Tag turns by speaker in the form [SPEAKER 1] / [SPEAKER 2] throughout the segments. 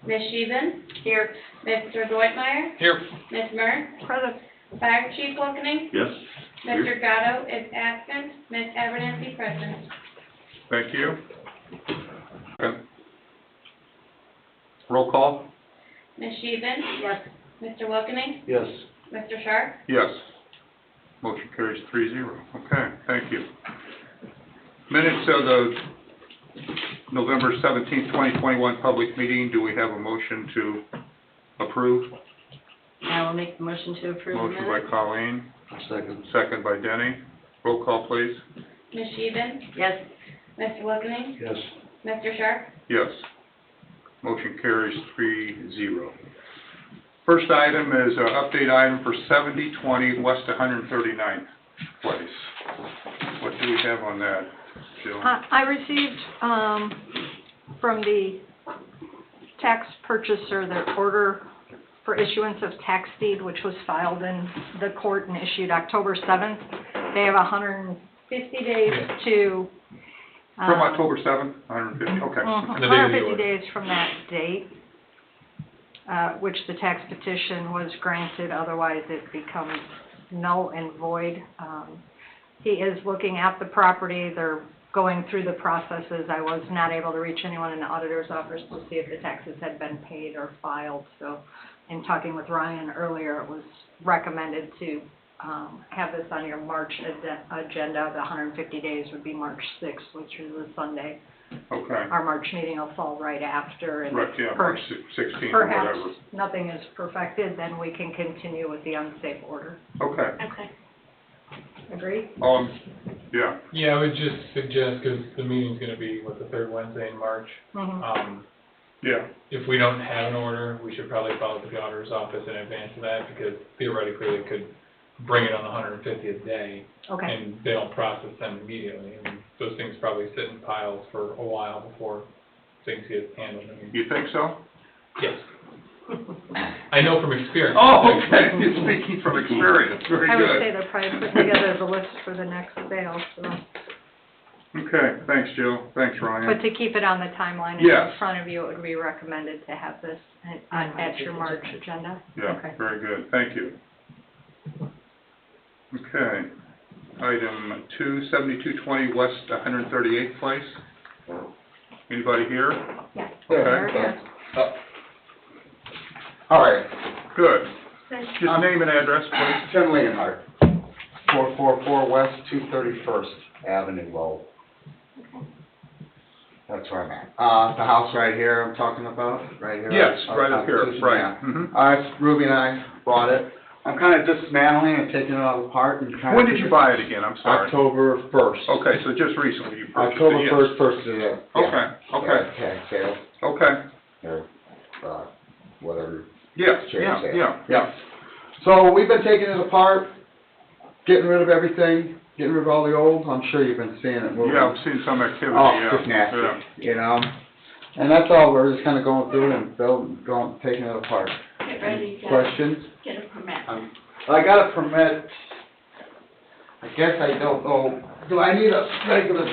[SPEAKER 1] Ms. Sheehan? Here. Mr. Deutmeyer?
[SPEAKER 2] Here.
[SPEAKER 1] Ms. Murr?
[SPEAKER 3] Present.
[SPEAKER 1] Fire Chief Wilkening?
[SPEAKER 4] Yes.
[SPEAKER 1] Mr. Gatto is absent. Ms. Abernathy present.
[SPEAKER 2] Thank you. Okay. Roll call?
[SPEAKER 1] Ms. Sheehan?
[SPEAKER 3] Yes.
[SPEAKER 1] Mr. Wilkening?
[SPEAKER 4] Yes.
[SPEAKER 1] Mr. Sharp?
[SPEAKER 2] Yes. Motion carries 3-0. Okay, thank you. Minutes of the November 17th, 2021 public meeting. Do we have a motion to approve?
[SPEAKER 3] I will make the motion to approve the
[SPEAKER 2] Motion by
[SPEAKER 3] minutes.
[SPEAKER 2] Colleen,
[SPEAKER 4] Second.
[SPEAKER 2] second by Denny. Roll call, please.
[SPEAKER 1] Ms. Sheehan?
[SPEAKER 3] Yes.
[SPEAKER 1] Mr. Wilkening?
[SPEAKER 4] Yes.
[SPEAKER 1] Mr. Sharp?
[SPEAKER 2] Yes. Motion carries 3-0. First item is an update item for 7020 West 139th Place. What do we have on that, Jill?
[SPEAKER 3] I received from the tax purchaser the order for issuance of tax deed, which was filed in the court and issued October 7th. They have 150 days to...
[SPEAKER 2] From October 7th, 150, okay.
[SPEAKER 3] 150 days from that date, which the tax petition was granted, otherwise it becomes null and void. He is looking at the property. They're going through the processes. I was not able to reach anyone in the auditor's office to see if the taxes had been paid or filed. So in talking with Ryan earlier, it was recommended to have this on your March agenda. The 150 days would be March 6th, which is a Sunday.
[SPEAKER 2] Okay.
[SPEAKER 3] Our March meeting will fall right after. And
[SPEAKER 2] Right, yeah, March 16th or
[SPEAKER 3] perhaps
[SPEAKER 2] whatever.
[SPEAKER 3] nothing is perfected, then we can continue with the unsafe order.
[SPEAKER 2] Okay.
[SPEAKER 1] Okay.
[SPEAKER 3] Agree?
[SPEAKER 2] Yeah.
[SPEAKER 5] Yeah, I would just suggest, because the meeting's going to be, the third Wednesday in March,
[SPEAKER 3] Mm-hmm.
[SPEAKER 2] Yeah.
[SPEAKER 5] if we don't have an order, we should probably follow the auditor's office in advance of that, because theoretically they could bring it on the 150th day,
[SPEAKER 3] Okay.
[SPEAKER 5] and they don't process them immediately. I mean, those things probably sit in piles for a while before things get handled. I mean,
[SPEAKER 2] You think so?
[SPEAKER 5] yes. I know from experience.
[SPEAKER 2] Oh, okay. You're speaking from experience. Very
[SPEAKER 3] I would say
[SPEAKER 2] good.
[SPEAKER 3] they're probably putting together the list for the next sale, so.
[SPEAKER 2] Okay, thanks, Jill. Thanks, Ryan.
[SPEAKER 3] But to keep it on the timeline
[SPEAKER 2] Yes.
[SPEAKER 3] in front of you, it would be recommended to have this at your March agenda.
[SPEAKER 2] Yeah,
[SPEAKER 3] Okay.
[SPEAKER 2] very good. Thank you. Okay. Item 2, 7220 West 138th Place. Anybody here?
[SPEAKER 3] Yeah.
[SPEAKER 2] Okay.
[SPEAKER 3] Here.
[SPEAKER 4] All right.
[SPEAKER 2] Good. Just name and address, please.
[SPEAKER 4] Tim Leonhardt, 444 West 231st Avenue, Lowell. That's where I'm at. The house right here I'm talking about, right here.
[SPEAKER 2] Yes, right up here, right.
[SPEAKER 4] Yeah.
[SPEAKER 2] Mhm.
[SPEAKER 4] Ruby and I bought it. I'm kind of dismantling and taking it all apart and kind of...
[SPEAKER 2] When did you buy it again? I'm sorry.
[SPEAKER 4] October 1st.
[SPEAKER 2] Okay, so just recently you purchased
[SPEAKER 4] October
[SPEAKER 2] it, yes.
[SPEAKER 4] 1st, first of the year.
[SPEAKER 2] Okay, okay,
[SPEAKER 4] Tag sale,
[SPEAKER 2] okay.
[SPEAKER 4] or, whatever.
[SPEAKER 2] Yes,
[SPEAKER 4] Cherry
[SPEAKER 2] yeah,
[SPEAKER 4] sale.
[SPEAKER 2] yeah.
[SPEAKER 4] Yeah. So we've been taking it apart, getting rid of everything, getting rid of all the old. I'm sure you've been seeing it moving.
[SPEAKER 2] Yeah, I've seen some activity,
[SPEAKER 4] Oh,
[SPEAKER 2] yeah.
[SPEAKER 4] just nasty,
[SPEAKER 2] Yeah.
[SPEAKER 4] you know? And that's all, we're just kind of going through it and taking it apart.
[SPEAKER 1] Get ready to
[SPEAKER 4] Questions?
[SPEAKER 1] get a permit.
[SPEAKER 4] I got a permit, I guess I don't know, do I need a regular,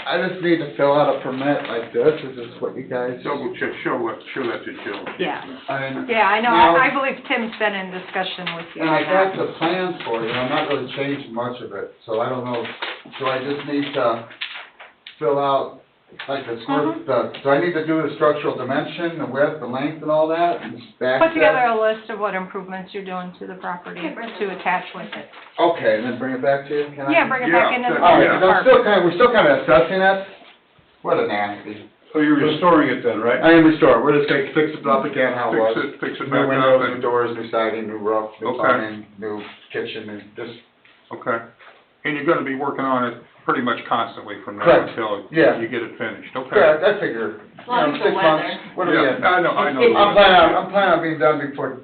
[SPEAKER 4] I just need to fill out a permit like this, is this what you guys?
[SPEAKER 2] Double check, show that to Jill.
[SPEAKER 3] Yeah.
[SPEAKER 4] And
[SPEAKER 3] Yeah, I know.
[SPEAKER 4] Now-
[SPEAKER 3] I believe Tim's been in discussion with you.
[SPEAKER 4] I
[SPEAKER 3] on
[SPEAKER 4] got
[SPEAKER 3] that.
[SPEAKER 4] the plans for it, and I'm not really changing much of it, so I don't know, do I just need to fill out, like the square, do I need to do the structural dimension, the width, the length and all that? And
[SPEAKER 3] Put together a list of what improvements you're doing to the property to attach with it.
[SPEAKER 4] Okay, and then bring it back to you, can I?
[SPEAKER 3] Yeah, bring it back into the
[SPEAKER 2] Yeah.
[SPEAKER 4] All right,
[SPEAKER 3] building
[SPEAKER 4] 'cause I'm
[SPEAKER 3] department.
[SPEAKER 4] we're still kind of assessing it. What a nasty.
[SPEAKER 6] So you're restoring it then, right?
[SPEAKER 4] I am restored, we're just gonna fix it up again how it was.
[SPEAKER 2] Fix it
[SPEAKER 4] New
[SPEAKER 2] back up
[SPEAKER 4] windows, new
[SPEAKER 2] and,
[SPEAKER 4] doors, new siding, new roof, new
[SPEAKER 2] Okay.
[SPEAKER 4] plumbing, new kitchen, and just,
[SPEAKER 2] okay. And you're gonna be working on it pretty much constantly from now
[SPEAKER 4] Correct.
[SPEAKER 2] until
[SPEAKER 4] Yeah.
[SPEAKER 2] you get it finished, okay?
[SPEAKER 4] correct, I figure,
[SPEAKER 1] As long as the
[SPEAKER 4] 6 months.
[SPEAKER 1] weather.
[SPEAKER 4] What are we
[SPEAKER 2] Yeah,
[SPEAKER 4] at?
[SPEAKER 2] I know.
[SPEAKER 4] I'm planning on being done before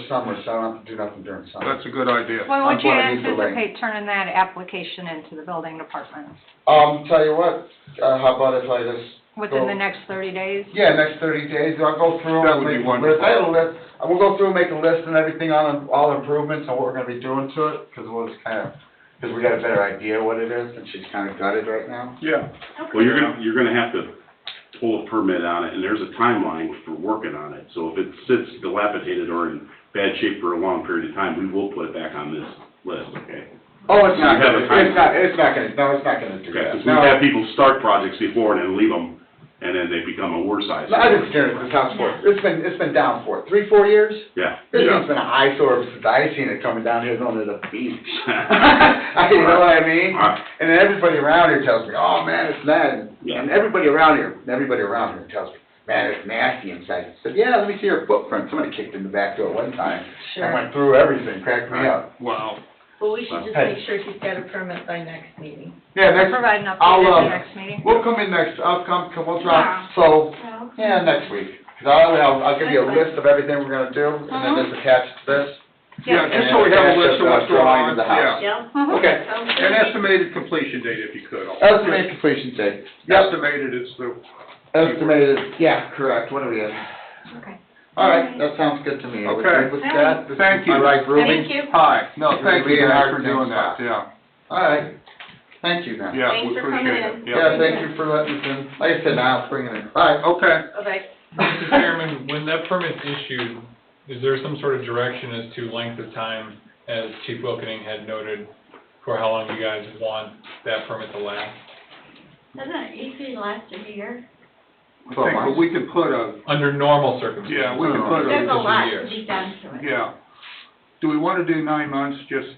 [SPEAKER 4] summer, so I don't have to do nothing during summer.
[SPEAKER 2] That's a good idea.
[SPEAKER 3] When would you
[SPEAKER 4] I'm gonna use the link.
[SPEAKER 3] anticipate turning that application into the building department?
[SPEAKER 4] Tell you what, how about if I just...
[SPEAKER 3] Within the next 30 days?
[SPEAKER 4] Yeah, next 30 days, I'll go through
[SPEAKER 2] That
[SPEAKER 4] and
[SPEAKER 2] would be
[SPEAKER 4] make a
[SPEAKER 2] wonderful.
[SPEAKER 4] list. I have a list, we'll go through and make a list and everything on all improvements and what we're gonna be doing to it, because we'll just kind of, because we got a better idea what it is, and she's kind of gutted right now.
[SPEAKER 2] Yeah,
[SPEAKER 6] Well, you're gonna have to
[SPEAKER 7] pull a permit on it, and there's a timeline for working on it. So if it sits dilapidated or in bad shape for a long period of time, we will put it back on this list, okay?
[SPEAKER 4] Oh, it's not
[SPEAKER 7] You have
[SPEAKER 4] gonna,
[SPEAKER 7] a time-
[SPEAKER 4] it's not gonna, no, it's not gonna do
[SPEAKER 7] Okay,
[SPEAKER 4] that.
[SPEAKER 7] because we've had people start projects before and then leave them, and then they become a worse size.
[SPEAKER 4] No, I've been staring at this house for, it's been down for, 3-4 years?
[SPEAKER 7] Yeah.
[SPEAKER 4] This thing's been an eyesore since I seen it coming down here going to the beach. You know what I mean? And then everybody around here tells me, oh, man, it's mad.
[SPEAKER 7] Yeah.
[SPEAKER 4] And everybody around here tells me, man, it's nasty inside. I said, yeah, let me see your footprint. Somebody kicked in the back door one time.
[SPEAKER 3] Sure.
[SPEAKER 4] And went through everything, cracked me up.
[SPEAKER 2] Wow.
[SPEAKER 8] Well, we should just
[SPEAKER 4] Hey.
[SPEAKER 8] make sure he's got a permit by next meeting.
[SPEAKER 4] Yeah,
[SPEAKER 3] I'll
[SPEAKER 4] next,
[SPEAKER 3] provide an update
[SPEAKER 4] I'll,
[SPEAKER 3] at the next meeting.
[SPEAKER 4] we'll come in next, we'll drop, so, yeah, next week. 'Cause I'll give you a list of everything we're gonna do, and then just attach to this.
[SPEAKER 2] Yeah, just so we have a list of what's going
[SPEAKER 4] Drawing
[SPEAKER 2] on,
[SPEAKER 4] of the house.
[SPEAKER 2] yeah.
[SPEAKER 8] Yeah?
[SPEAKER 3] Mhm.
[SPEAKER 4] Okay.
[SPEAKER 8] Sounds
[SPEAKER 2] An
[SPEAKER 8] good.
[SPEAKER 2] estimated completion date, if you could.
[SPEAKER 4] Estimated completion date. Yep,
[SPEAKER 2] Estimated is the,
[SPEAKER 4] estimated, yeah, correct, what are we at?
[SPEAKER 3] Okay.
[SPEAKER 4] All right, that sounds good to me.
[SPEAKER 2] Okay.
[SPEAKER 4] With that, this is
[SPEAKER 2] Thank you.
[SPEAKER 4] my right grooming.
[SPEAKER 8] Thank you.
[SPEAKER 2] hi, no, thank you
[SPEAKER 4] Really
[SPEAKER 2] guys
[SPEAKER 4] hard
[SPEAKER 2] for
[SPEAKER 4] to
[SPEAKER 2] doing
[SPEAKER 4] spot.
[SPEAKER 2] that, yeah.
[SPEAKER 4] All right, thank you then.
[SPEAKER 2] Yeah,
[SPEAKER 8] Thanks
[SPEAKER 2] we
[SPEAKER 8] for coming
[SPEAKER 2] appreciate it.
[SPEAKER 8] in.
[SPEAKER 4] Yeah, thank you for letting us in. Like I said, now I'll bring it in. Bye.
[SPEAKER 2] Okay.
[SPEAKER 8] Okay.
[SPEAKER 5] Mr. Chairman, when that permit's issued, is there some sort of direction as to length of time, as Chief Wilkening had noted, for how long you guys want that permit to last?
[SPEAKER 8] Doesn't it usually last a year?
[SPEAKER 2] I think that we could put a,
[SPEAKER 5] Under normal circumstances?
[SPEAKER 2] yeah, we could put
[SPEAKER 8] There's a
[SPEAKER 2] a,
[SPEAKER 8] lot
[SPEAKER 5] year.
[SPEAKER 8] to be done to it.
[SPEAKER 2] yeah. Do we want to do 9 months, just,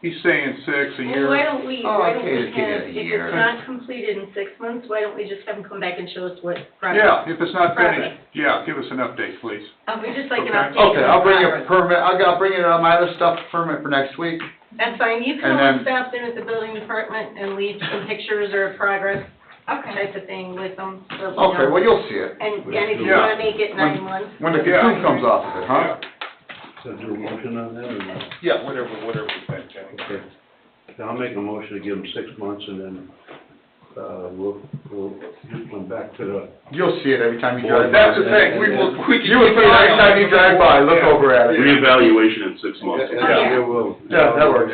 [SPEAKER 2] he's saying 6 a
[SPEAKER 8] Well,
[SPEAKER 2] year?
[SPEAKER 8] why don't we
[SPEAKER 4] Oh,
[SPEAKER 8] have,
[SPEAKER 4] okay, just give it a
[SPEAKER 8] if
[SPEAKER 4] year.
[SPEAKER 8] it's not completed in 6 months, why don't we just have him come back and show us what progress?
[SPEAKER 2] Yeah, if it's not
[SPEAKER 8] Progress.
[SPEAKER 2] finished, yeah, give us an update, please.
[SPEAKER 8] We just like an
[SPEAKER 2] Okay.
[SPEAKER 8] update.
[SPEAKER 4] Okay,
[SPEAKER 8] on
[SPEAKER 4] I'll bring you a
[SPEAKER 8] progress.
[SPEAKER 4] permit, I'll bring you on my other stuff, permit for next week.
[SPEAKER 8] That's fine, you
[SPEAKER 4] And
[SPEAKER 8] can
[SPEAKER 4] then-
[SPEAKER 8] always stop in at the building department and leave some pictures or progress type of thing with them. so we
[SPEAKER 4] Okay,
[SPEAKER 8] know.
[SPEAKER 4] well, you'll see it.
[SPEAKER 8] And if you
[SPEAKER 2] Yeah.
[SPEAKER 8] wanna make it 9 months.
[SPEAKER 4] When the
[SPEAKER 2] Yeah.
[SPEAKER 4] fruit comes off of it, huh?
[SPEAKER 6] So do a motion on that or not?
[SPEAKER 2] Yeah, whatever we think, Kenny.
[SPEAKER 6] Okay. I'll make a motion to give them 6 months and then, we'll come back to the.
[SPEAKER 4] You'll see it every time you drive by.
[SPEAKER 2] That's the thing, we can.
[SPEAKER 4] You will see it every time you drive by, look over at it.
[SPEAKER 7] Reevaluation in 6 months.
[SPEAKER 8] Yeah.
[SPEAKER 6] It will.
[SPEAKER 4] Yeah, that works.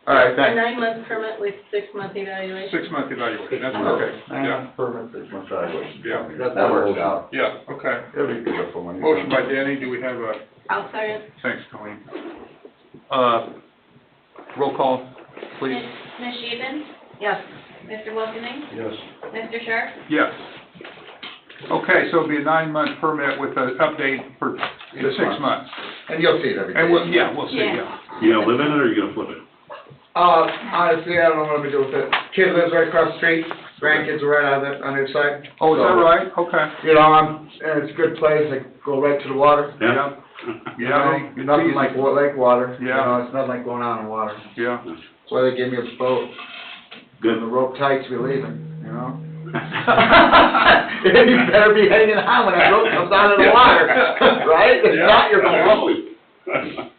[SPEAKER 4] All right,
[SPEAKER 8] A
[SPEAKER 4] thanks.
[SPEAKER 8] 9-month permit with 6-month evaluation.
[SPEAKER 2] 6-month evaluation, that's
[SPEAKER 4] Okay.
[SPEAKER 2] perfect, yeah,
[SPEAKER 4] Permit, 6 months evaluation.
[SPEAKER 2] yeah,
[SPEAKER 4] That works out.
[SPEAKER 2] yeah, okay.
[SPEAKER 4] It'll be good for when you.
[SPEAKER 2] Motion by Danny, do we have a,
[SPEAKER 8] I'll second.
[SPEAKER 2] thanks, Colleen. Roll call, please.
[SPEAKER 1] Ms. Sheehan?
[SPEAKER 8] Yes.
[SPEAKER 1] Mr. Wilkening?
[SPEAKER 6] Yes.
[SPEAKER 1] Mr. Sharp?
[SPEAKER 2] Yes. Okay, so it'll be a 9-month permit with an update for the 6 months.
[SPEAKER 4] And you'll see it every day.
[SPEAKER 2] And we'll, yeah, we'll see,
[SPEAKER 8] Yeah.
[SPEAKER 2] yeah.
[SPEAKER 7] You gonna live in it or you gonna flip it?
[SPEAKER 4] Honestly, I don't know what I'm gonna do with it. Kid lives right across the street, grandkids are right on the other side.
[SPEAKER 2] Oh, is that
[SPEAKER 4] So,
[SPEAKER 2] right? Okay.
[SPEAKER 4] You know, and it's a good place, I go right to the water.
[SPEAKER 7] Yeah?
[SPEAKER 4] You
[SPEAKER 2] Yeah.
[SPEAKER 4] know, nothing like lake water. You
[SPEAKER 2] Yeah.
[SPEAKER 4] know, it's nothing like going out in water.
[SPEAKER 2] Yeah.
[SPEAKER 4] That's why they gave me a boat.
[SPEAKER 7] Good.
[SPEAKER 4] And the rope tight to be leaving, you know? You better be hanging on when that rope comes out of the water, right? If not, you're going home.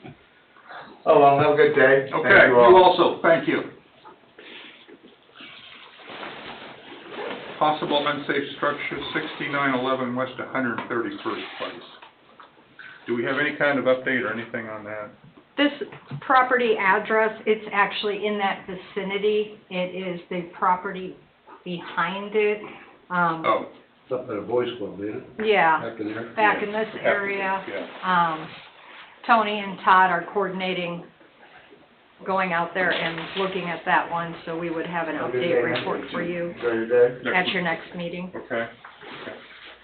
[SPEAKER 4] Oh, well, have a good day. Thank
[SPEAKER 2] Okay,
[SPEAKER 4] you
[SPEAKER 2] you
[SPEAKER 4] all.
[SPEAKER 2] also, thank you. Possible unsafe structure, 6911 West 131st Place. Do we have any kind of update or anything on that?
[SPEAKER 3] This property address, it's actually in that vicinity. It is the property behind it.
[SPEAKER 2] Oh,
[SPEAKER 6] It's up at a boys club, ain't it?
[SPEAKER 3] Yeah,
[SPEAKER 6] Back in there?
[SPEAKER 3] back in this area.
[SPEAKER 2] yeah.
[SPEAKER 3] Tony and Todd are coordinating going out there and looking at that one, so we would have an
[SPEAKER 4] Have a good
[SPEAKER 3] update
[SPEAKER 4] day.
[SPEAKER 3] report for you
[SPEAKER 4] Enjoy your day.
[SPEAKER 3] at your next meeting.
[SPEAKER 2] Okay.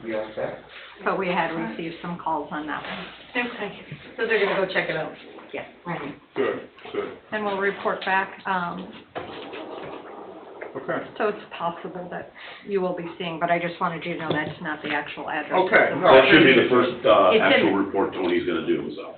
[SPEAKER 4] You got that?
[SPEAKER 3] But we had received some calls on that one.
[SPEAKER 8] Okay. So they're gonna go check it out.
[SPEAKER 3] Yeah.
[SPEAKER 2] Good, good.
[SPEAKER 3] And we'll report back.
[SPEAKER 2] Okay.
[SPEAKER 3] So it's possible that you will be seeing, but I just wanted you to know that's not the actual address.
[SPEAKER 2] Okay,
[SPEAKER 3] of the
[SPEAKER 2] no,
[SPEAKER 7] That should be
[SPEAKER 3] property.
[SPEAKER 7] the first,
[SPEAKER 3] It's in-
[SPEAKER 7] actual report Tony's gonna do himself.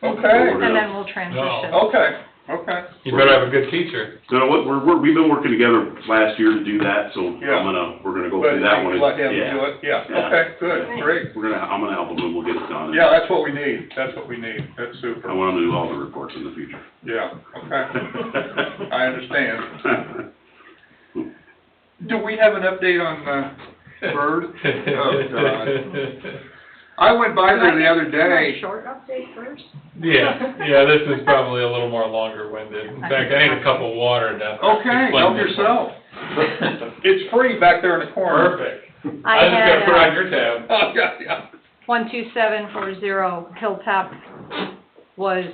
[SPEAKER 2] Okay,
[SPEAKER 3] And then we'll transition.
[SPEAKER 2] okay, okay.
[SPEAKER 5] You better have a good teacher.
[SPEAKER 7] So what, we've been working together last year to do that, so
[SPEAKER 2] Yeah.
[SPEAKER 7] we're gonna go
[SPEAKER 2] But
[SPEAKER 7] through that one.
[SPEAKER 2] let him
[SPEAKER 7] Yeah.
[SPEAKER 2] do it, yeah,
[SPEAKER 7] Yeah.
[SPEAKER 2] okay, good, great.
[SPEAKER 7] I'm gonna help him and we'll get it done.
[SPEAKER 2] Yeah, that's what we need, that's what we need, that's
[SPEAKER 7] I
[SPEAKER 2] super,
[SPEAKER 7] want him to do all the reports in the future.
[SPEAKER 2] yeah, okay. I understand. Do we have an update on, Bird? Oh, God. I went by there the other day.
[SPEAKER 3] Short update first?
[SPEAKER 5] Yeah, this is probably a little more longer-winded. In fact, I need a cup of water to
[SPEAKER 2] Okay,
[SPEAKER 5] explain
[SPEAKER 2] help
[SPEAKER 5] this.
[SPEAKER 2] yourself. It's free back there in the corner.
[SPEAKER 5] Perfect.
[SPEAKER 3] I
[SPEAKER 5] I was just gonna put on
[SPEAKER 3] had,
[SPEAKER 5] your tab.
[SPEAKER 2] Oh, yeah.
[SPEAKER 3] 12740 Hilltop was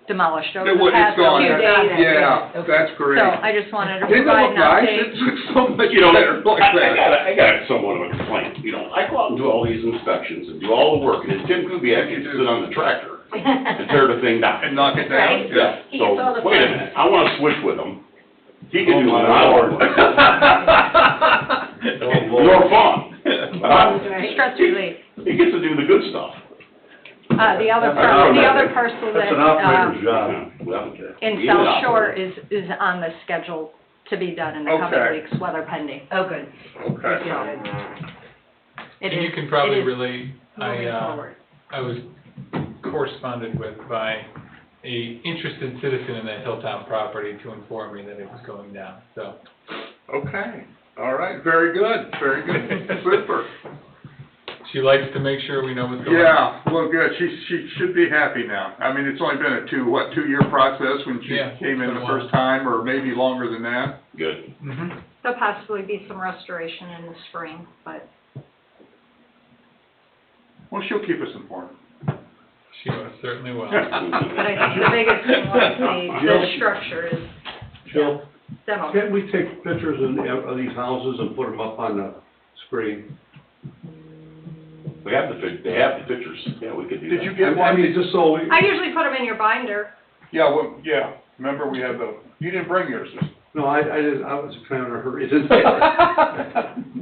[SPEAKER 3] demolished over
[SPEAKER 2] It
[SPEAKER 3] the
[SPEAKER 2] was,
[SPEAKER 3] past
[SPEAKER 2] it's gone.
[SPEAKER 3] few days.
[SPEAKER 2] Yeah, that's great.
[SPEAKER 3] So I just wanted to
[SPEAKER 2] Didn't it
[SPEAKER 3] provide
[SPEAKER 2] look
[SPEAKER 3] an
[SPEAKER 2] nice?
[SPEAKER 3] update.
[SPEAKER 2] It looks so much
[SPEAKER 7] You know,
[SPEAKER 2] better like that.
[SPEAKER 7] I got somewhat of a complaint, you know, I go out and do all these inspections and do all the work, and then Tim Kubiak can sit on the tractor and tear the thing down.
[SPEAKER 2] And knock it down?
[SPEAKER 8] Right.
[SPEAKER 2] Yeah.
[SPEAKER 8] He gets all the
[SPEAKER 7] So, wait a
[SPEAKER 8] fun.
[SPEAKER 7] minute, I wanna switch with him. He can
[SPEAKER 6] Oh,
[SPEAKER 7] do
[SPEAKER 6] my
[SPEAKER 7] what I
[SPEAKER 6] Lord.
[SPEAKER 7] want. More fun.
[SPEAKER 3] Stress relief.
[SPEAKER 7] He gets to do the good stuff.
[SPEAKER 3] The other parcel
[SPEAKER 6] That's an
[SPEAKER 3] that,
[SPEAKER 6] operator's job.
[SPEAKER 7] Well,
[SPEAKER 3] in
[SPEAKER 7] he
[SPEAKER 3] South
[SPEAKER 7] is
[SPEAKER 3] Shore
[SPEAKER 7] operating.
[SPEAKER 3] is on the schedule to be done in the
[SPEAKER 2] Okay.
[SPEAKER 3] coming weeks, weather pending.
[SPEAKER 8] Oh, good.
[SPEAKER 2] Okay.
[SPEAKER 3] It
[SPEAKER 5] And you
[SPEAKER 3] is-
[SPEAKER 5] can probably
[SPEAKER 3] it is
[SPEAKER 5] relate,
[SPEAKER 3] moving forward.
[SPEAKER 5] I was corresponded with by a interested citizen in that Hilltop property to inform me that it was going down, so.
[SPEAKER 2] Okay, all right, very good, very good, super.
[SPEAKER 5] She likes to make sure we know what's going on.
[SPEAKER 2] Yeah, well, good, she should be happy now. I mean, it's only been a two-year process when she
[SPEAKER 5] Yeah,
[SPEAKER 2] came in
[SPEAKER 5] it's been
[SPEAKER 2] the
[SPEAKER 5] a while.
[SPEAKER 2] first time, or maybe longer than that.
[SPEAKER 7] Good.
[SPEAKER 5] Mm-hmm.
[SPEAKER 3] There'll possibly be some restoration in the spring, but
[SPEAKER 2] Well, she'll keep us informed.
[SPEAKER 5] She most certainly will.
[SPEAKER 3] I think the biggest thing was the structure is
[SPEAKER 6] Jill,
[SPEAKER 3] demo.
[SPEAKER 6] can't we take pictures of these houses and put them up on the screen?
[SPEAKER 7] They have the pictures, yeah, we could do that.
[SPEAKER 2] Did you get
[SPEAKER 6] I
[SPEAKER 2] one?
[SPEAKER 6] mean, just so we,
[SPEAKER 3] I usually put them in your binder.
[SPEAKER 2] Yeah, well, yeah, remember we had you didn't bring yours.
[SPEAKER 6] no, I didn't, I was kind of in a hurry, didn't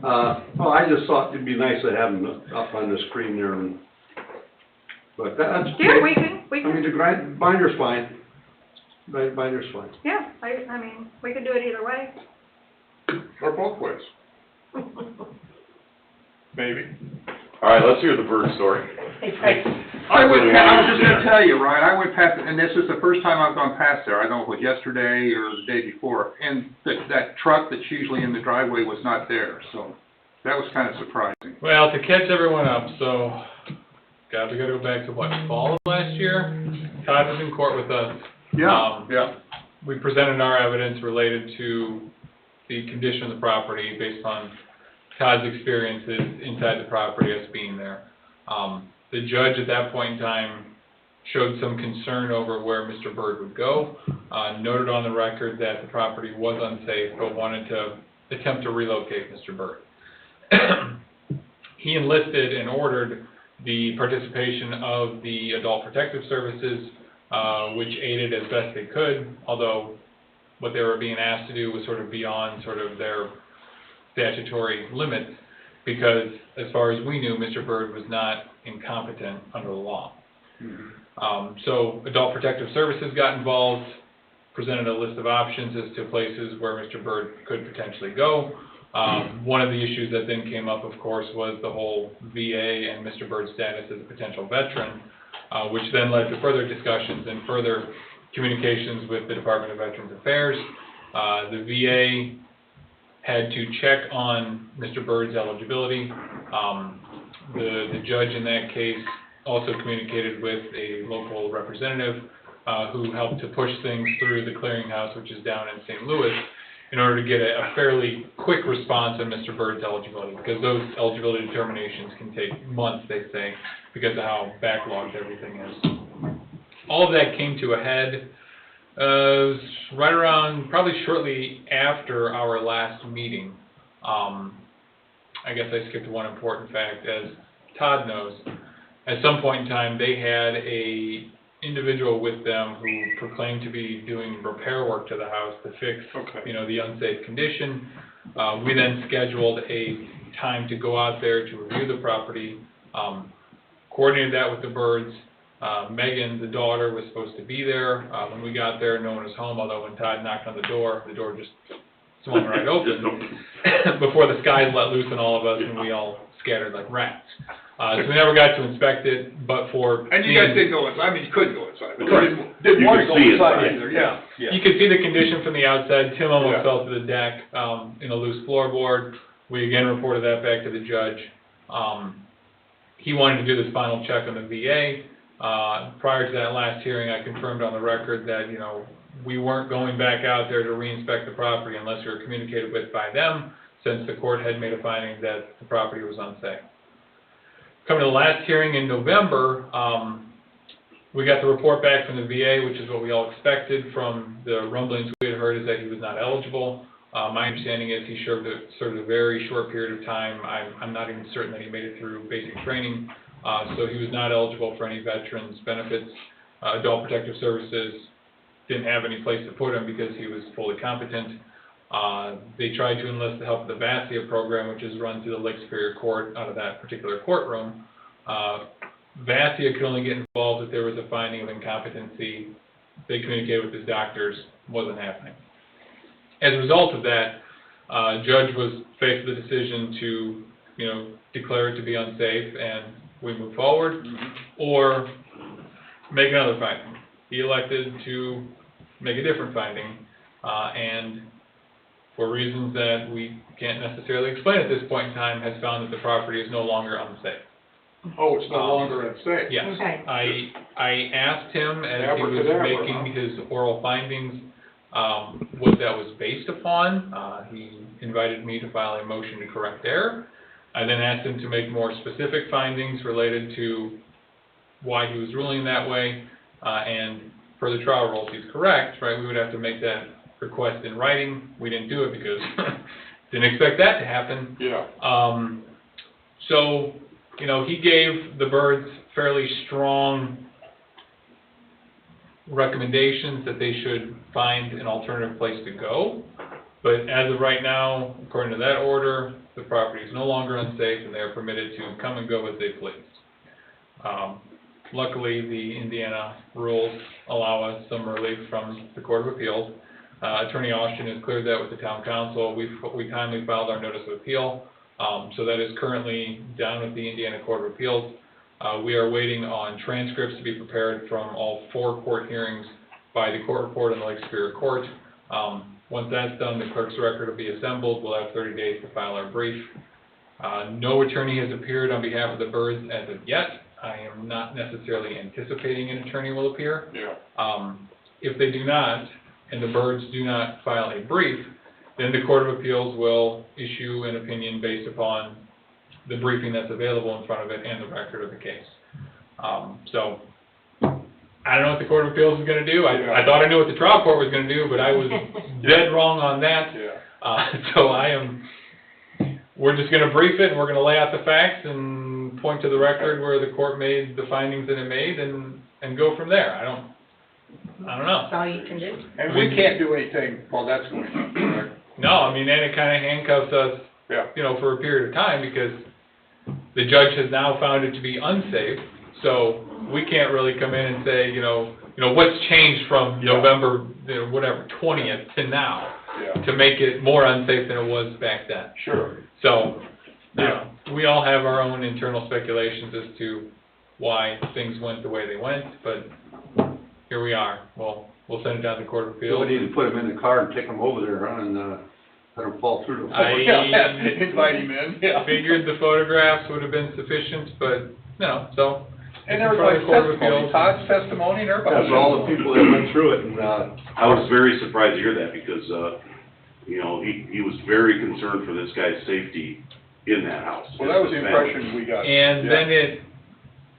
[SPEAKER 6] well, I just thought it'd be nice to have them up on the screen there and, but that's.
[SPEAKER 3] Yeah, we
[SPEAKER 6] I mean,
[SPEAKER 3] can,
[SPEAKER 6] the binder's fine. Binder's fine.
[SPEAKER 3] yeah, I mean, we could do it either way.
[SPEAKER 2] Or both ways, maybe.
[SPEAKER 7] All right, let's hear the bird story.
[SPEAKER 2] I was just gonna tell you, Ryan, I went past, and this is the first time I've gone past there, I don't know if it was yesterday or the day before, and that truck that's usually in the driveway was not there, so that was kind of surprising.
[SPEAKER 5] Well, to catch everyone up, so, we gotta go back to what, fall of last year? Todd was in court with us.
[SPEAKER 2] Yeah, yeah,
[SPEAKER 5] We presented our evidence related to the condition of the property based on Todd's experiences inside the property, us being there. The judge at that point in time showed some concern over where Mr. Bird would go, noted on the record that the property was unsafe, but wanted to attempt to relocate Mr. Bird. He enlisted and ordered the participation of the Adult Protective Services, which aided as best they could, although what they were being asked to do was sort of beyond sort of their statutory limits, because as far as we knew, Mr. Bird was not incompetent under the law. So Adult Protective Services got involved, presented a list of options as to places where Mr. Bird could potentially go. One of the issues that then came up, of course, was the whole VA and Mr. Bird's status as a potential veteran, which then led to further discussions and further communications with the Department of Veterans Affairs. The VA had to check on Mr. Bird's eligibility. The judge in that case also communicated with a local representative who helped to push things through the clearinghouse, which is down in St. Louis, in order to get a fairly quick response on Mr. Bird's eligibility, because those eligibility determinations can take months, they say, because of how backlogged everything is. All of that came to a head right around, probably shortly after our last meeting. I guess I skipped one important fact. As Todd knows, at some point in time, they had a individual with them who proclaimed to be doing repair work to the house to fix, the unsafe condition. We then scheduled a time to go out there to review the property, coordinated that with the Birds. Megan, the daughter, was supposed to be there. When we got there, no one was home, although when Todd knocked on the door just swung right open before the skies let loose on all of us and we all scattered like rats. So we never got to inspect it, but for...
[SPEAKER 2] and you guys didn't go inside, I mean, you couldn't go inside, but
[SPEAKER 7] Correct.
[SPEAKER 2] you didn't
[SPEAKER 7] You
[SPEAKER 2] want to
[SPEAKER 7] could
[SPEAKER 2] go
[SPEAKER 7] see
[SPEAKER 2] inside
[SPEAKER 7] inside.
[SPEAKER 2] either, yeah.
[SPEAKER 5] You could see the condition from the outside. Tim almost
[SPEAKER 2] Yeah.
[SPEAKER 5] fell to the deck in a loose floorboard. We again reported that back to the judge. He wanted to do this final check on the VA. Prior to that last hearing, I confirmed on the record that, we weren't going back out there to re-inspect the property unless we were communicated with by them. since the court had made a finding that the property was unsafe. Coming to the last hearing in November, we got the report back from the VA, which is what we all expected from the rumblings we had heard, is that he was not eligible. My understanding is he served a very short period of time. I'm not even certain that he made it through basic training, so he was not eligible for any veterans benefits. Adult Protective Services didn't have any place to put him because he was fully competent. They tried to enlist the help of the VASIA program, which is run through the Lake Superior Court out of that particular courtroom. VASIA could only get involved if there was a finding of incompetency. They communicated with his doctors, wasn't happening. As a result of that, judge was faced with the decision to, declare it to be unsafe and we move forward, or make another finding. He elected to make a different finding, and for reasons that we can't necessarily explain at this point in time, has found that the property is no longer unsafe.
[SPEAKER 2] Oh, it's no longer unsafe?
[SPEAKER 5] Yes.
[SPEAKER 8] Okay.
[SPEAKER 5] I asked him as he was
[SPEAKER 2] Abracadabra,
[SPEAKER 5] making his oral findings, what that was based upon. He invited me to file a motion to correct error. I then asked him to make more specific findings related to why he was ruling that way, and per the trial rules, he's correct, right? We would have to make that request in writing. We didn't do it because didn't expect that to happen.
[SPEAKER 2] Yeah.
[SPEAKER 5] So, he gave the birds fairly strong recommendations that they should find an alternative place to go. But as of right now, according to that order, the property is no longer unsafe and they are permitted to come and go as they please. Luckily, the Indiana rules allow us some relief from the Court of Appeals. Attorney Austin has cleared that with the town council. We timely filed our notice of appeal. So that is currently down with the Indiana Court of Appeals. We are waiting on transcripts to be prepared from all 4 court hearings by the court report and the Lake Superior Court. Once that's done, the clerk's record will be assembled. We'll have 30 days to file our brief. No attorney has appeared on behalf of the birds as of yet. I am not necessarily anticipating an attorney will appear.
[SPEAKER 2] Yeah.
[SPEAKER 5] If they do not, and the birds do not file a brief, then the Court of Appeals will issue an opinion based upon the briefing that's available in front of it and the record of the case. So, I don't know what the Court of Appeals is going to do. I thought I knew what the trial court was going to do, but I was dead wrong on that.
[SPEAKER 2] Yeah.
[SPEAKER 5] So we're just going to brief it, and we're going to lay out the facts and point to the record where the court made the findings that it made, and go from there. I don't know.
[SPEAKER 8] That's all you can do.
[SPEAKER 2] And we can't do anything while that's going on, correct?
[SPEAKER 5] No, then it kind of handcuffs us,
[SPEAKER 2] Yeah.
[SPEAKER 5] for a period of time, because the judge has now found it to be unsafe, so we can't really come in and say, what's changed from November, 20th to now,
[SPEAKER 2] Yeah.
[SPEAKER 5] to make it more unsafe than it was back then.
[SPEAKER 2] Sure.
[SPEAKER 5] So, we all have our own internal speculations as to why things went the way they went, but here we are. We'll send it down to the Court of Appeals.
[SPEAKER 6] We need to put him in the car and take him over there, and let him fall through the floor.
[SPEAKER 2] Invite him in, yeah.
[SPEAKER 5] Figured the photographs would have been sufficient, but so.
[SPEAKER 2] And there was like testimony, Todd's testimony and everybody.
[SPEAKER 6] That's all the people that went through it, and,
[SPEAKER 7] I was very surprised to hear that because, he was very concerned for this guy's safety in that house.
[SPEAKER 2] Well, that was the impression we got.
[SPEAKER 5] And
[SPEAKER 2] Yeah.
[SPEAKER 5] then it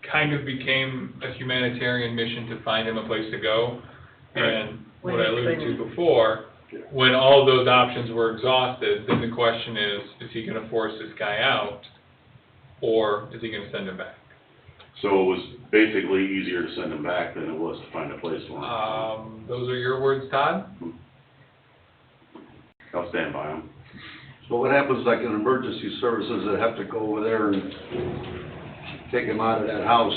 [SPEAKER 5] kind of became a humanitarian mission to find him a place to go. And what I alluded to before, when all of those options were exhausted, then the question is he going to force this guy out, or is he going to send him back?
[SPEAKER 7] So it was basically easier to send him back than it was to find a place for him.
[SPEAKER 5] Those are your words, Todd?
[SPEAKER 7] I'll stand by him.
[SPEAKER 6] so what happens like in emergency services that have to go over there and take him out of that house?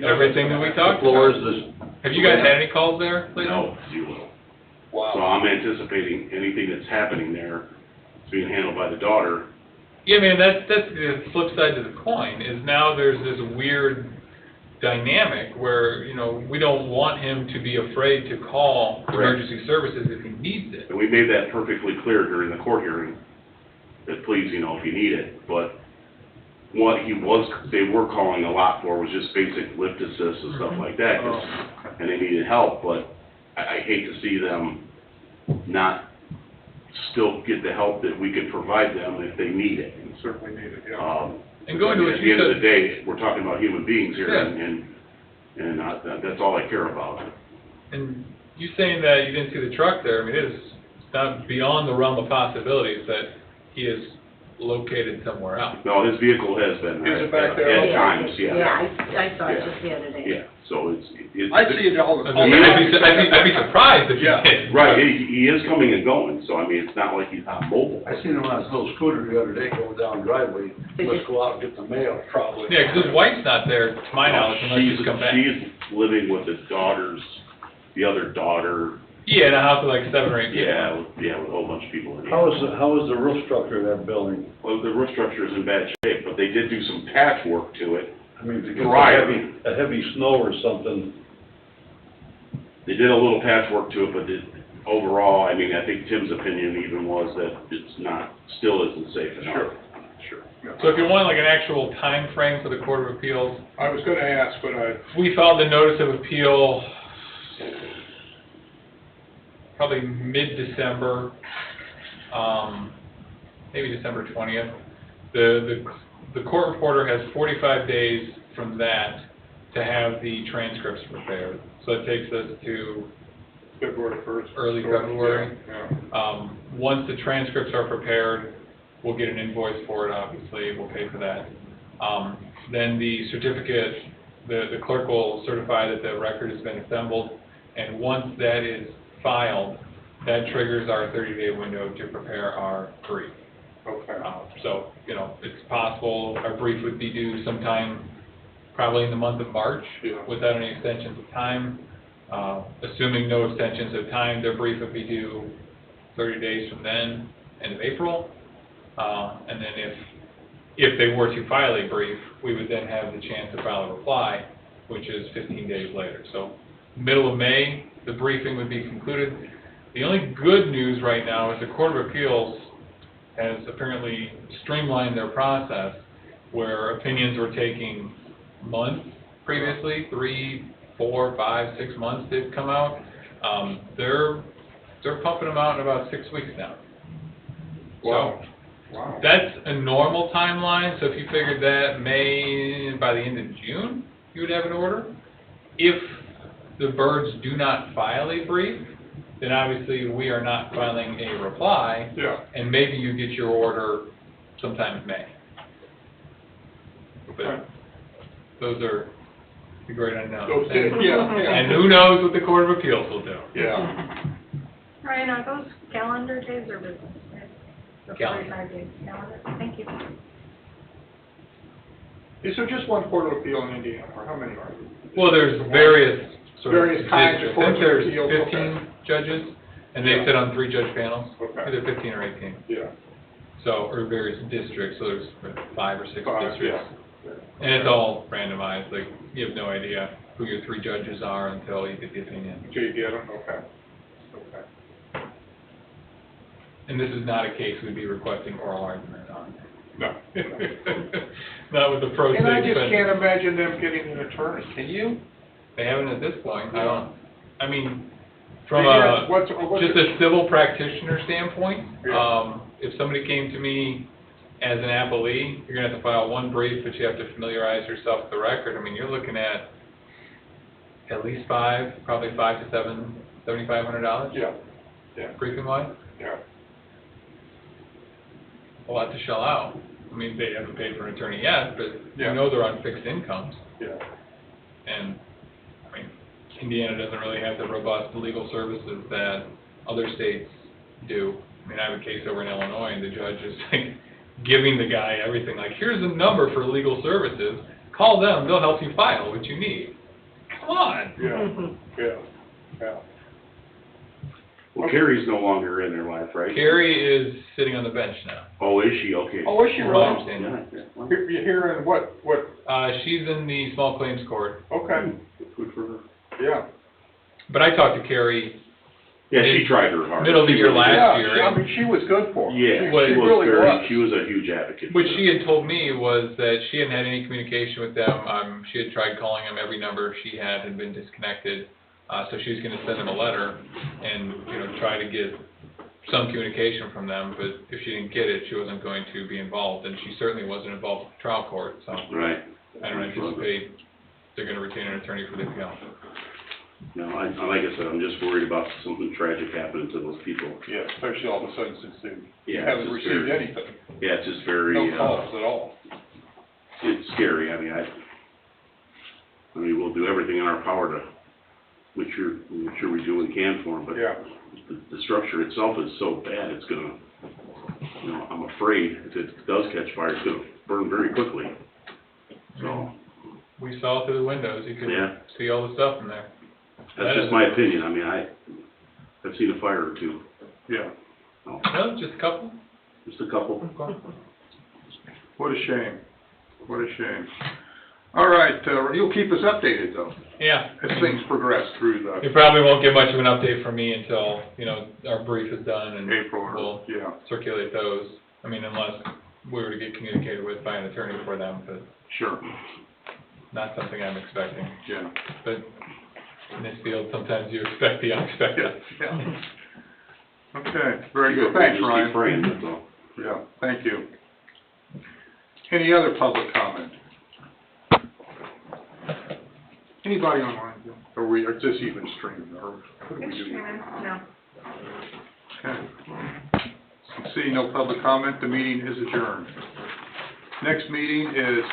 [SPEAKER 5] Everything that we talked
[SPEAKER 6] Floors,
[SPEAKER 5] about. Have you guys had any calls there lately?
[SPEAKER 7] No, 0. So
[SPEAKER 2] Wow.
[SPEAKER 7] I'm anticipating anything that's happening there is being handled by the daughter.
[SPEAKER 5] Yeah, man, that's the flip side to the coin, is now there's this weird dynamic where, we don't want him to be afraid to call
[SPEAKER 7] Correct.
[SPEAKER 5] emergency services if he needs it.
[SPEAKER 7] And we made that perfectly clear during the court hearing, that please, if you need it, but what they were calling a lot for was just basic lift assist and stuff like that, 'cause- and they needed help, but I hate to see them not still get the help that we can provide them if they need it.
[SPEAKER 2] You certainly need it, yeah.
[SPEAKER 5] And going to what
[SPEAKER 7] At the
[SPEAKER 5] you
[SPEAKER 7] end of
[SPEAKER 5] said-
[SPEAKER 7] the day, we're talking about human beings here,
[SPEAKER 5] Yeah.
[SPEAKER 7] and that's all I care about.
[SPEAKER 5] And you saying that you didn't see the truck there, I mean, it's not beyond the realm of possibilities that he is located somewhere else.
[SPEAKER 7] No, his vehicle has been there.
[SPEAKER 2] Is it back there?
[SPEAKER 7] At times, yeah.
[SPEAKER 8] Yeah, I saw it
[SPEAKER 7] Yeah.
[SPEAKER 8] just the other day.
[SPEAKER 7] Yeah, so it's.
[SPEAKER 2] I see it all the
[SPEAKER 5] I'd
[SPEAKER 2] time.
[SPEAKER 5] be surprised if you
[SPEAKER 2] Yeah.
[SPEAKER 5] did.
[SPEAKER 7] Right, he is coming and going, so I mean, it's not like he's not mobile.
[SPEAKER 6] I seen him on his little scooter the other day going down the driveway.
[SPEAKER 8] Did
[SPEAKER 6] Let's
[SPEAKER 8] you?
[SPEAKER 6] go out and get the mail, probably.
[SPEAKER 5] Yeah, because his wife's not there, to my knowledge, unless he's come back.
[SPEAKER 7] She's living with the other daughter,
[SPEAKER 5] Yeah, in a house with like 7 or 8 people.
[SPEAKER 7] yeah, with a whole bunch of people in it.
[SPEAKER 6] How is the roof structure of that building?
[SPEAKER 7] Well, the roof structure is in bad shape, but they did do some patchwork to it.
[SPEAKER 6] I mean, if it gets
[SPEAKER 7] Prior.
[SPEAKER 6] a heavy snow or something,
[SPEAKER 7] They did a little patchwork to it, but overall, I mean, I think Tim's opinion even was that it's still isn't safe enough.
[SPEAKER 2] Sure, yeah.
[SPEAKER 5] So if you want like an actual time frame for the Court of Appeals,
[SPEAKER 2] I was gonna ask, but
[SPEAKER 5] we filed the notice of appeal probably mid-December, maybe December 20th. The court reporter has 45 days from that to have the transcripts prepared. So it takes us to
[SPEAKER 2] February 1st.
[SPEAKER 5] early February.
[SPEAKER 2] Yeah.
[SPEAKER 5] Once the transcripts are prepared, we'll get an invoice for it, obviously, we'll pay for that. Then the certificate, the clerk will certify that the record has been assembled, and once that is filed, that triggers our 30-day window to prepare our brief.
[SPEAKER 2] Okay.
[SPEAKER 5] So, you know, it's possible our brief would be due sometime probably in the month of March,
[SPEAKER 2] Yeah.
[SPEAKER 5] without any extensions of time. Assuming no extensions of time, their brief would be due 30 days from then, end of April. And then if they were to file a brief, we would then have the chance to file a reply, which is 15 days later. So middle of May, the briefing would be concluded. The only good news right now is the Court of Appeals has apparently streamlined their process, where opinions were taking months previously, 3, 4, 5, 6 months they've come out. They're pumping them out in about 6 weeks now.
[SPEAKER 2] Wow.
[SPEAKER 5] So
[SPEAKER 2] Wow.
[SPEAKER 5] that's a normal timeline, so if you figured that by the end of June, you would have an order. If the birds do not file a brief, then obviously we are not filing a reply,
[SPEAKER 2] Yeah.
[SPEAKER 5] and maybe you get your order sometime in May.
[SPEAKER 2] Okay.
[SPEAKER 5] But those are the great unknowns.
[SPEAKER 2] Those days, yeah.
[SPEAKER 5] And who knows what the Court of Appeals will do.
[SPEAKER 2] Yeah.
[SPEAKER 3] Ryan, are those calendar days or business days? The
[SPEAKER 5] Calendar.
[SPEAKER 3] 45 days, calendar, thank you.
[SPEAKER 2] Is there just one court of appeal in Indiana, or how many are there?
[SPEAKER 5] Well, there's various sort of
[SPEAKER 2] Various kinds of
[SPEAKER 5] districts. I think there's
[SPEAKER 2] courts of appeals,
[SPEAKER 5] 15 judges, and they
[SPEAKER 2] Yeah.
[SPEAKER 5] sit on 3 judge panels,
[SPEAKER 2] Okay.
[SPEAKER 5] either 15 or 18.
[SPEAKER 2] Yeah.
[SPEAKER 5] So, or various districts, so there's 5 or 6
[SPEAKER 2] Five,
[SPEAKER 5] districts.
[SPEAKER 2] yeah.
[SPEAKER 5] And it's all randomized, like, you have no idea who your 3 judges are until you get the opinion.
[SPEAKER 2] JD, I don't know, okay. Okay.
[SPEAKER 5] And this is not a case we'd be requesting oral argument on.
[SPEAKER 2] No.
[SPEAKER 5] Not with the pro se
[SPEAKER 2] And I just
[SPEAKER 5] defendant.
[SPEAKER 2] can't imagine them getting an attorney, can you?
[SPEAKER 5] They haven't at this point,
[SPEAKER 2] Yeah.
[SPEAKER 5] I mean, from
[SPEAKER 2] Yeah,
[SPEAKER 5] a,
[SPEAKER 2] what's
[SPEAKER 5] just a civil practitioner standpoint,
[SPEAKER 2] Yeah.
[SPEAKER 5] if somebody came to me as an appellee, you're gonna have to file 1 brief, but you have to familiarize yourself with the record. I mean, you're looking at least 5, probably $5 to $7,500.
[SPEAKER 2] Yeah, yeah,
[SPEAKER 5] Briefing wise,
[SPEAKER 2] yeah.
[SPEAKER 5] a lot to shell out. I mean, they haven't paid for an attorney yet, but
[SPEAKER 2] Yeah.
[SPEAKER 5] you know they're on fixed incomes.
[SPEAKER 2] Yeah.
[SPEAKER 5] And, I mean, Indiana doesn't really have the robust legal services that other states do. I mean, I have a case over in Illinois, and the judge is like giving the guy everything, like, here's a number for legal services, call them, they'll help you file what you need. Come on!
[SPEAKER 2] Yeah, yeah, yeah.
[SPEAKER 7] Well, Carrie's no longer in their life, right?
[SPEAKER 5] Carrie is sitting on the bench now.
[SPEAKER 7] Oh, is she? Okay.
[SPEAKER 2] Oh, is she
[SPEAKER 5] from my
[SPEAKER 2] really?
[SPEAKER 5] understanding.
[SPEAKER 7] Yeah, yeah. Well,
[SPEAKER 2] You're hearing what,
[SPEAKER 5] She's in the small claims court,
[SPEAKER 2] okay,
[SPEAKER 7] good for her.
[SPEAKER 2] yeah.
[SPEAKER 5] but I talked to Carrie
[SPEAKER 7] Yeah, she tried her hardest.
[SPEAKER 5] middle of the
[SPEAKER 7] She
[SPEAKER 5] year
[SPEAKER 7] really
[SPEAKER 5] last
[SPEAKER 2] Yeah,
[SPEAKER 5] year.
[SPEAKER 2] I mean, she was good for it.
[SPEAKER 7] Yeah,
[SPEAKER 5] She
[SPEAKER 7] she was
[SPEAKER 2] really
[SPEAKER 7] very,
[SPEAKER 2] was.
[SPEAKER 7] she was a huge advocate.
[SPEAKER 5] What
[SPEAKER 7] for
[SPEAKER 5] she
[SPEAKER 7] her.
[SPEAKER 5] had told me was that she hadn't had any communication with them. She had tried calling them, every number she had been disconnected. So she was gonna send them a letter and, you know, try to get some communication from them, but if she didn't get it, she wasn't going to be involved, and she certainly wasn't involved with the trial court, so
[SPEAKER 7] Right.
[SPEAKER 5] I don't anticipate they're gonna retain an attorney for the appeal.
[SPEAKER 7] No, like I said, I'm just worried about something tragic happening to those people.
[SPEAKER 2] Yeah, especially all of a sudden since they
[SPEAKER 7] Yeah,
[SPEAKER 2] haven't
[SPEAKER 7] it's just
[SPEAKER 2] received
[SPEAKER 7] very-
[SPEAKER 2] anything,
[SPEAKER 7] Yeah, it's just very,
[SPEAKER 2] no calls at all.
[SPEAKER 7] it's scary. I mean, we'll do everything in our power to make sure we do what we can for them, but
[SPEAKER 2] Yeah,
[SPEAKER 7] the structure itself is so bad, it's gonna, you know, I'm afraid if it does catch fire, it's gonna burn very quickly. So,
[SPEAKER 5] We saw through the windows, you could
[SPEAKER 7] Yeah.
[SPEAKER 5] see all the stuff in there.
[SPEAKER 7] that's just my opinion. I mean, I've seen a fire or two,
[SPEAKER 2] yeah.
[SPEAKER 7] so,
[SPEAKER 5] No, just a couple.
[SPEAKER 7] just a couple.
[SPEAKER 2] What a shame. What a shame. All right, you'll keep us updated though,
[SPEAKER 5] Yeah.
[SPEAKER 2] as things progress through
[SPEAKER 5] You
[SPEAKER 2] the
[SPEAKER 5] probably won't get much of an update from me until, you know, our brief is done and
[SPEAKER 2] April or,
[SPEAKER 5] we'll
[SPEAKER 2] yeah,
[SPEAKER 5] circulate those. I mean, unless we were to get communicated with by an attorney for them, but
[SPEAKER 2] sure,
[SPEAKER 5] not something I'm expecting.
[SPEAKER 2] yeah.
[SPEAKER 5] But in this field, sometimes you expect the unexpected.
[SPEAKER 2] Yeah. Okay, very good. Thanks,
[SPEAKER 7] Just
[SPEAKER 2] Ryan.
[SPEAKER 7] keep praying, that's all.
[SPEAKER 2] Yeah, thank you. Any other public comment? Anybody online, Bill? Or we, or just even streaming, or what do we do?
[SPEAKER 3] No.
[SPEAKER 2] Okay. See no public comment, the meeting is adjourned. Next meeting is